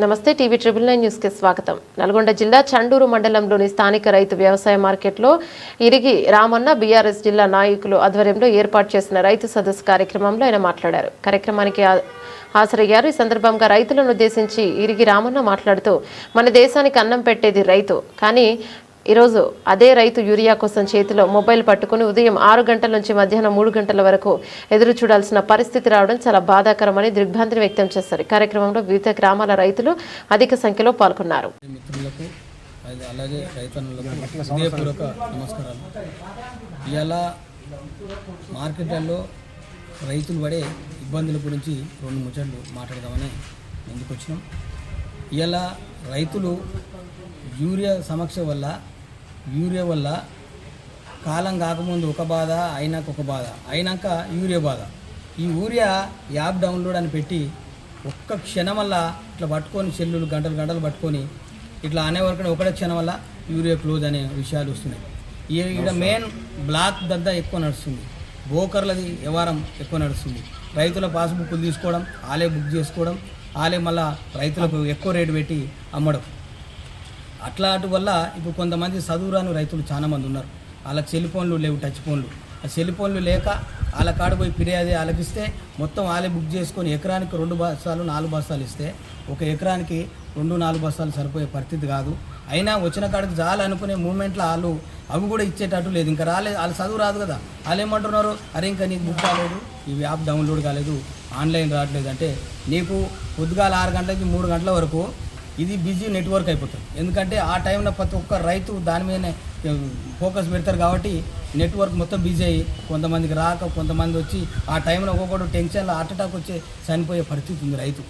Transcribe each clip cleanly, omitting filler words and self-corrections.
నమస్తే TV TNN news కి స్వాగతం. నల్గొండ జిల్లా చండూరు మండలంలోని స్థానిక రైతు వ్యవసాయ మార్కెట్లో ఇరిగి రామన్న బీఆర్ఎస్ జిల్లా నాయకులు ఆధ్వర్యంలో ఏర్పాటు చేసిన రైతు సదస్సు కార్యక్రమంలో ఆయన మాట్లాడారు. కార్యక్రమానికి హాజరయ్యారు. ఈ సందర్భంగా రైతులను ఉద్దేశించి ఇరిగి రామన్న మాట్లాడుతూ మన దేశానికి అన్నం పెట్టేది రైతు, కానీ ఈరోజు అదే రైతు యూరియా కోసం చేతిలో మొబైల్ పట్టుకుని ఉదయం 6 గంటల నుంచి మధ్యాహ్నం 3 గంటల వరకు ఎదురు చూడాల్సిన పరిస్థితి రావడం చాలా బాధాకరమని దిగ్భ్రాంతిని వ్యక్తం చేశారు. కార్యక్రమంలో వివిధ గ్రామాల రైతులు అధిక సంఖ్యలో పాల్గొన్నారు. అలాగే రైతన్నులకు హృదయపూర్వక నమస్కారాలు. ఇలా మార్కెట్లలో రైతులు పడే ఇబ్బందుల గురించి 2 ముచ్చట్లు మాట్లాడదామని ముందుకు వచ్చినాం. ఇలా రైతులు యూరియా సమక్ష వల్ల కాలం కాకముందు ఒక బాధ, అయినాక ఒక బాధ, అయినాక యూరియా బాధ. ఈ యూరియా యాప్ డౌన్లోడ్ అని పెట్టి ఒక్క క్షణం వల్ల ఇట్లా పట్టుకొని సెల్లులు గంటలు పట్టుకొని ఇట్లా అనేవరకు ఒకటే క్షణం వల్ల యూరియా క్లోజ్ అనే విషయాలు వస్తున్నాయి. ఇక్కడ మెయిన్ బ్లాక్ దద్దా ఎక్కువ నడుస్తుంది, బోకర్లది వ్యవహారం ఎక్కువ నడుస్తుంది. రైతుల పాస్బుక్లు తీసుకోవడం, ఆలే బుక్ చేసుకోవడం, ఆలే మళ్ళా రైతులకు ఎక్కువ రేటు పెట్టి అమ్మడం. అట్లాంటి వల్ల ఇప్పుడు కొంతమంది చదువురాని రైతులు చాలామంది ఉన్నారు. వాళ్ళకి సెల్ ఫోన్లు లేవు, టచ్ ఫోన్లు. ఆ సెల్ ఫోన్లు లేక వాళ్ళ కాడ పోయి ఫిర్యాదు ఆలకిస్తే మొత్తం వాళ్ళే బుక్ చేసుకొని ఎకరానికి 2 బస్తాలు 4 బస్తాలు ఇస్తే ఒక ఎకరానికి 2-4 బస్తాలు సరిపోయే పరిస్థితి కాదు. అయినా వచ్చిన కాడికి చాలా అనుకునే మూమెంట్లో వాళ్ళు అవి కూడా ఇచ్చేటట్టు లేదు. ఇంకా రాలేదు, వాళ్ళు చదువు రాదు కదా. వాళ్ళు ఏమంటున్నారు, అరే ఇంకా నీకు బుక్ కాలేదు, ఈ యాప్ డౌన్లోడ్ కాలేదు, ఆన్లైన్ రావట్లేదు అంటే నీకు పొద్దుగాల 6 గంటలకి 3 గంటల వరకు ఇది బిజీ నెట్వర్క్ అయిపోతుంది. ఎందుకంటే ఆ టైంలో ప్రతి ఒక్క రైతు దాని మీదనే ఫోకస్ పెడతారు కాబట్టి నెట్వర్క్ మొత్తం బిజీ అయ్యి కొంతమందికి రాక, కొంతమంది వచ్చి ఆ టైంలో ఒక్కొక్కటి టెన్షన్లో హార్ట్ అటాక్ వచ్చి చనిపోయే పరిస్థితి ఉంది రైతు.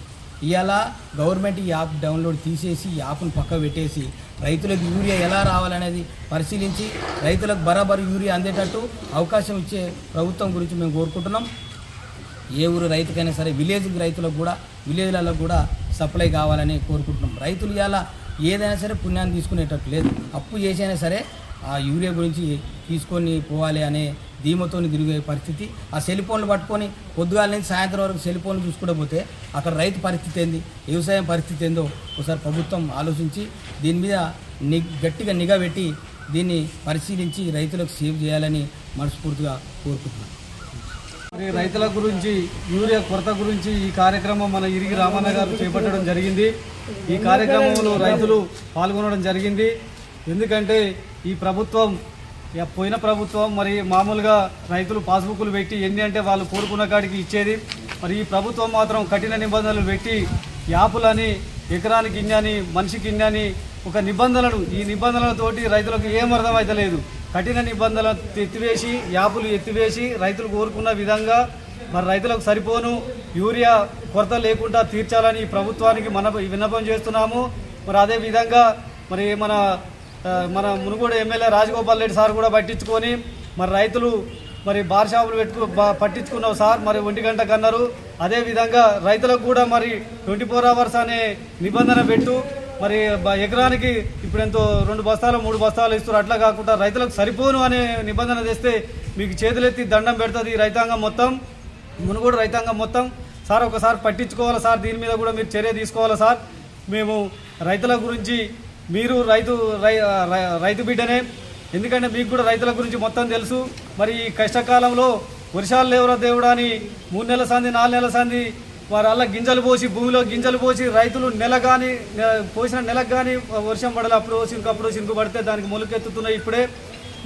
ఇవాళ గవర్నమెంట్ ఈ యాప్ డౌన్లోడ్ తీసేసి ఈ యాప్ను పక్క పెట్టేసి రైతులకు యూరియా ఎలా రావాలనేది పరిశీలించి రైతులకు బరాబరు యూరియా అందేటట్టు అవకాశం ఇచ్చే ప్రభుత్వం గురించి మేము కోరుకుంటున్నాం. ఏ ఊరు రైతుకైనా సరే విలేజ్లలో కూడా సప్లై కావాలని కోరుకుంటున్నాం. రైతులు ఇవాళ ఏదైనా సరే పుణ్యాన్ని తీసుకునేటట్టు లేదు. అప్పు చేసైనా సరే ఆ యూరియా గురించి తీసుకొని పోవాలి అనే ధీమతో తిరిగే పరిస్థితి. ఆ సెల్ ఫోన్లు పట్టుకొని పొద్దుగాల నుంచి సాయంత్రం వరకు సెల్ ఫోన్లు చూసుకుంటూ పోతే అక్కడ రైతు పరిస్థితి ఏంది, వ్యవసాయం పరిస్థితి ఏందో ఒకసారి ప్రభుత్వం ఆలోచించి దీని మీద గట్టిగా నిఘా పెట్టి దీన్ని పరిశీలించి రైతులకు సేవ్ చేయాలని మనస్ఫూర్తిగా కోరుకుంటున్నాం. మరి రైతుల గురించి యూరియా కొరత గురించి ఈ కార్యక్రమం మన ఇరిగి రామన్న గారు చేపట్టడం జరిగింది. ఈ కార్యక్రమంలో రైతులు పాల్గొనడం జరిగింది. ఎందుకంటే ఈ ప్రభుత్వం పోయిన ప్రభుత్వం మరి మామూలుగా రైతులు పాస్బుక్లు పెట్టి ఎన్ని అంటే వాళ్ళు కోరుకున్న కాడికి ఇచ్చేది. మరి ఈ ప్రభుత్వం మాత్రం కఠిన నిబంధనలు పెట్టి యాపులని ఎకరానికి ఇన్ని, మనిషికి ఇన్ని ఒక నిబంధనలు, ఈ నిబంధనలతోటి రైతులకు ఏం అర్థమైతలేదు. కఠిన నిబంధనలు యాపులు ఎత్తివేసి రైతులు కోరుకున్న విధంగా మరి రైతులకు సరిపోను యూరియా కొరత లేకుండా తీర్చాలని ప్రభుత్వానికి విన్నపం చేస్తున్నాము. మరి అదేవిధంగా మరి మన మునుగోడు ఎమ్మెల్యే రాజగోపాల్ రెడ్డి సార్ కూడా పట్టించుకొని మరి రైతులు మరి బార్ షాపులు పట్టించుకున్నావు సార్, మరి 1 గంటకు అన్నారు. అదేవిధంగా రైతులకు కూడా మరి 24 hours అనే నిబంధన పెట్టు. మరి ఎకరానికి ఇప్పుడు ఎంతో 2 బస్తాలు 3 బస్తాలు ఇస్తారు. అట్లా కాకుండా రైతులకు సరిపోను అనే నిబంధన తెస్తే మీకు చేతులెత్తి దండం పెడుతుంది రైతాంగం మొత్తం, మునుగోడు రైతాంగం మొత్తం. సార్ ఒకసారి పట్టించుకోవాలి సార్, దీని మీద కూడా మీరు చర్య తీసుకోవాలి సార్. మేము రైతుల గురించి, మీరు రైతు బిడ్డనే, ఎందుకంటే మీకు కూడా రైతుల గురించి మొత్తం తెలుసు. మరి ఈ కష్టకాలంలో వర్షాలు లేవరా దేవుడా అని 3 నెలల సంది 4 నెలల సంది వారు అలా గింజలు పోసి, భూమిలో గింజలు పోసి రైతులు పోసిన నెలకు కానీ వర్షం పడాలి. అప్పుడు చినుకు పడితే దానికి మొలకెత్తుతున్నాయి. ఇప్పుడే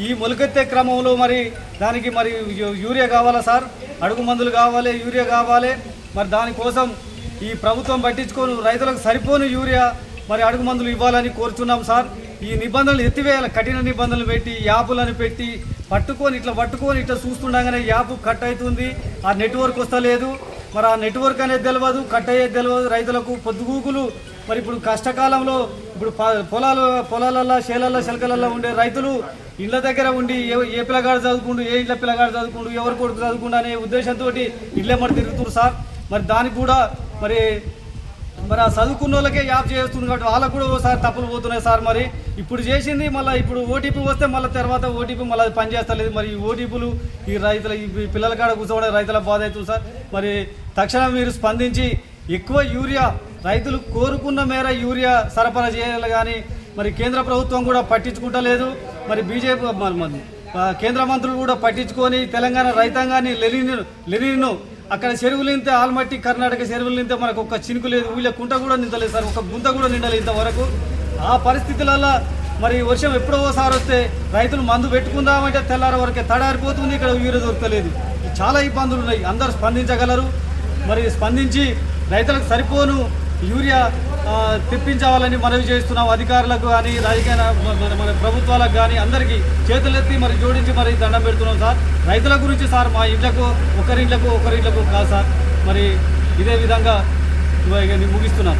ఈ మొలకెత్తే క్రమంలో మరి దానికి మరి యూరియా కావాలా సార్, అడుగు మందులు కావాలి, యూరియా కావాలి. మరి దానికోసం ఈ ప్రభుత్వం పట్టించుకొని రైతులకు సరిపోని యూరియా మరి అడుగు మందులు ఇవ్వాలని కోరుచున్నాం సార్. ఈ నిబంధనలు ఎత్తివేయాలి, కఠిన నిబంధనలు పెట్టి యాపులను పెట్టి పట్టుకొని ఇట్లా చూస్తుండగానే యాప్ కట్ అవుతుంది, ఆ నెట్వర్క్ వస్తలేదు. మరి ఆ నెట్వర్క్ అనేది తెలియదు, కట్ అయ్యేది తెలియదు రైతులకు. పొద్దుగూకులు మరి ఇప్పుడు కష్టకాలంలో ఇప్పుడు పొలాలలో చేలల్లో శలకలలో ఉండే రైతులు ఇళ్ళ దగ్గర ఉండి ఏ పిల్లగాడు చదువుకుంటూ, ఏ ఇళ్ళ పిల్లగాడు చదువుకుంటూ, ఎవరి కొడుకు చదువుకుంటూ అనే ఉద్దేశంతో ఇళ్ళే మరి తిరుగుతున్నారు సార్. మరి దానికి కూడా మరి ఆ చదువుకున్న వాళ్ళకే యాప్ చేస్తుంది కాబట్టి వాళ్ళకు కూడా ఓసారి తప్పులు పోతున్నాయి సార్. మరి ఇప్పుడు చేసింది మళ్ళీ ఇప్పుడు ఓటీపీ వస్తే మళ్ళీ తర్వాత ఓటీపీ మళ్ళీ పనిచేస్తలేదు. మరి ఈ ఓటీపీలు ఈ పిల్లల కాడ కూర్చోవడం రైతుల బాధ అవుతుంది సార్. మరి తక్షణం మీరు స్పందించి ఎక్కువ యూరియా రైతులు కోరుకున్న మేర యూరియా సరఫరా చేయాలి కానీ మరి కేంద్ర ప్రభుత్వం కూడా పట్టించుకుంటలేదు. మరి బీజేపీ కేంద్ర మంత్రులు కూడా పట్టించుకొని తెలంగాణ రైతాంగాన్ని లెనిన్ను అక్కడ చెరువులు నింతే ఆల్మట్టి కర్ణాటక చెరువులు నింతే మనకు ఒక చినుకు లేదు, ఊళ్ళో కుంట కూడా నిందలేదు సార్, ఒక గుంత కూడా నిండలేదు ఇంతవరకు. ఆ పరిస్థితులలో మరి వర్షం ఎప్పుడో ఓసారి వస్తే రైతులు మందు పెట్టుకుందామంటే తెల్లార వరకే తడారిపోతుంది, ఇక్కడ యూరియా దొరకలేదు. చాలా ఇబ్బందులు ఉన్నాయి. అందరూ స్పందించగలరు. మరి స్పందించి రైతులకు సరిపోను యూరియా తెప్పించాలని మనవి చేస్తున్నాం. అధికారులకు కానీ రాజకీయ మన ప్రభుత్వాలకు కానీ అందరికీ చేతులెత్తి మరి జోడించి మరి దండం పెడుతున్నాం సార్. రైతుల గురించి సార్, మా ఇంట్లకు ఒకరింట్లకు కాదు సార్. మరి ఇదే విధంగా ముగిస్తున్నాం.